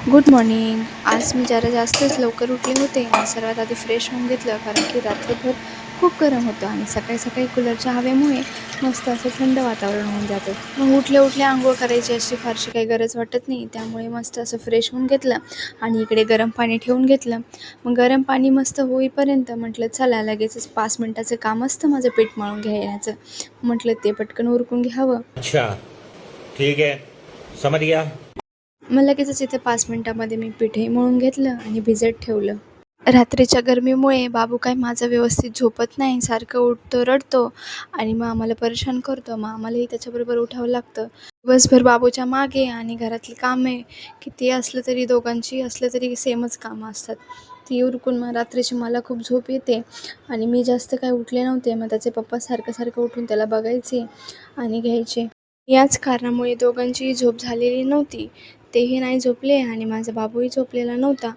Good morning. आज मी जरा जास्तच लवकर उठले होते आणि सर्वात आधी फ्रेश होऊन घेतलं, कारण की रात्रभर खूप गरम होतं आणि सकाळी सकाळी कूलरच्या हवेमुळे मस्त असं थंड वातावरण होऊन जातं. मग उठल्या उठल्या अंघोळ करायची अशी फारशी काही गरज वाटत नाही, त्यामुळे मस्त असं फ्रेश होऊन घेतलं आणि इकडे गरम पाणी ठेवून घेतलं. मग गरम पाणी मस्त होईपर्यंत म्हटलं चला लगेचच 5 मिनटाचं काम असतं माझं पीठ मळून घेण्याचं. म्हटलं ते पटकन उरकून घ्यावं. अच्छा, ठीक है, समझ गया. मग लगेचच इथे 5 मिनिटामध्ये मी पीठही मळून घेतलं आणि भिजत ठेवलं. रात्रीच्या गरमीमुळे बाबू काय माझा व्यवस्थित झोपत नाही, सारखं उठतो, रडतो आणि मग आम्हाला परेशान करतो. मग आम्हालाही त्याच्याबरोबर उठावं लागतं. दिवसभर बाबूच्या मागे आणि घरातली कामे किती असलं तरी दोघांची असलं तरी सेमच कामं असतात. ती उरकून मग रात्रीची मला खूप झोप येते आणि मी जास्त काय उठले नव्हते. मग त्याचे पप्पा सारखं उठून त्याला बघायचे आणि घ्यायचे. याच कारणामुळे दोघांचीही झोप झालेली नव्हती. तेही नाही झोपले आणि माझा बाबूही झोपलेला नव्हता.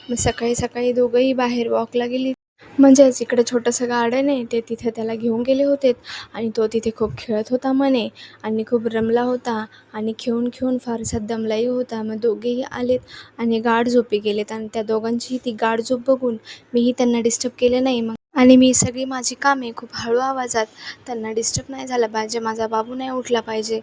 मग सकाळी सकाळी दोघंही बाहेर वॉकला गेली. म्हणजेच इकडे छोटंसं गार्डन आहे, ते तिथे त्याला घेऊन गेले होते आणि तो तिथे खूप खेळत होता म्हणे आणि खूप रमला होता आणि खेळून फारसा दमलाही होता. मग दोघेही आलेत आणि गाढ झोपी गेलेत आणि त्या दोघांचीही ती गाढ झोप बघून मीही त्यांना डिस्टर्ब केलं नाही. मग आणि मी सगळी माझी कामे खूप हळू आवाजात, त्यांना डिस्टर्ब नाही झालं पाहिजे, माझा बाबू नाही उठला पाहिजे,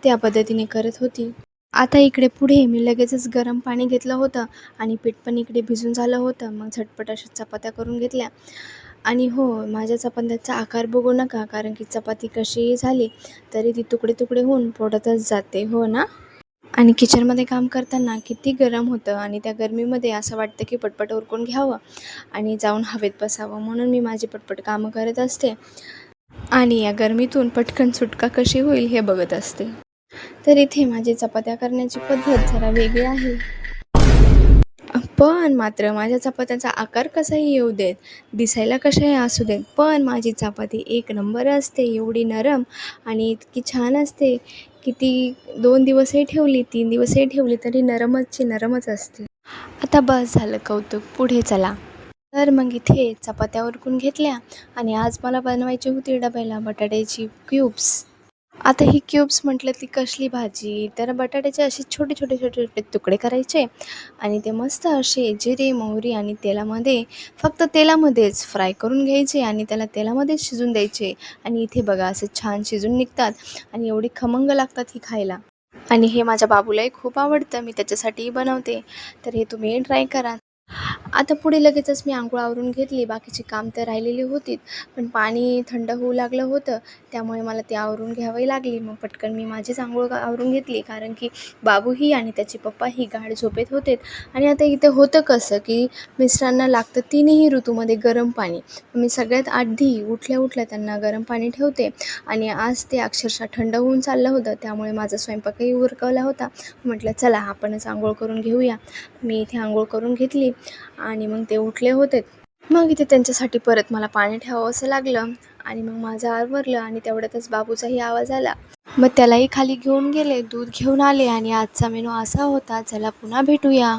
त्या पद्धतीने करत होती. आता इकडे पुढे मी लगेचच गरम पाणी घेतलं होतं आणि पीठ पण इकडे भिजून झालं होतं. मग झटपट अशा चपात्या करून घेतल्या आणि हो, माझ्या चपात्यांचा आकार बघू नका, कारण की चपाती कशीही झाली तरी ती तुकडे तुकडे होऊन पोटातच जाते, हो ना. आणि किचनमध्ये काम करताना किती गरम होतं आणि त्या गरमीमध्ये असं वाटतं की पटपट उरकून घ्यावं आणि जाऊन हवेत बसावं. म्हणून मी माझी पटपट कामं करत असते आणि या गरमीतून पटकन सुटका कशी होईल हे बघत असते. तर इथे माझी चपात्या करण्याची पद्धत जरा वेगळी आहे. पण मात्र माझ्या चपात्याचा आकार कसाही येऊ देत, दिसायला कशाही असू देत, पण माझी चपाती एक नंबर असते. एवढी नरम आणि इतकी छान असते की ती 2 दिवसही ठेवली, 3 दिवसही ठेवली तरी नरमच नरमच असते. आता बस झालं कौतुक, पुढे चला. तर मग इथे चपात्या उरकून घेतल्या आणि आज मला बनवायची होती डब्याला बटाट्याची क्यूब्स. आता ही क्यूब्स म्हटलं ती कसली भाजी, तर बटाट्याचे असे छोटे छोटे तुकडे करायचे आणि ते मस्त असे जिरे, मोहरी आणि तेलामध्ये, फक्त तेलामध्येच फ्राय करून घ्यायचे आणि त्याला तेलामध्येच शिजून द्यायचे आणि इथे बघा असे छान शिजून निघतात आणि एवढी खमंग लागतात ही खायला. आणि हे माझ्या बाबूलाही खूप आवडतं, मी त्याच्यासाठीही बनवते, तर हे तुम्हीही ट्राय करा. आता पुढे लगेचच मी अंघोळ आवरून घेतली. बाकीची काम तर राहिलेली होतीच, पण पाणी थंड होऊ लागलं होतं, त्यामुळे मला ती आवरून घ्यावी लागली. मग पटकन मी माझीच अंघोळ आवरून घेतली, कारण की बाबूही आणि त्याचे पप्पाही गाढ झोपेत होते. आणि आता इथे होतं कसं की मिस्टरांना लागतं तिन्ही ऋतूमध्ये गरम पाणी. मी सगळ्यात आधी उठल्या उठल्या त्यांना गरम पाणी ठेवते आणि आज ते अक्षरशः थंड होऊन चाललं होतं, त्यामुळे माझा स्वयंपाकही उरकवला होता. म्हटलं चला आपणच अंघोळ करून घेऊया. मी इथे अंघोळ करून घेतली आणि मग ते उठले होते. मग इथे त्यांच्यासाठी परत मला पाणी ठेवावंसं लागलं आणि मग माझं आवरलं आणि तेवढ्यातच बाबूचाही आवाज आला. मग त्यालाही खाली घेऊन गेले, दूध घेऊन आले आणि आजचा मेनू असा होता. चला पुन्हा भेटूया.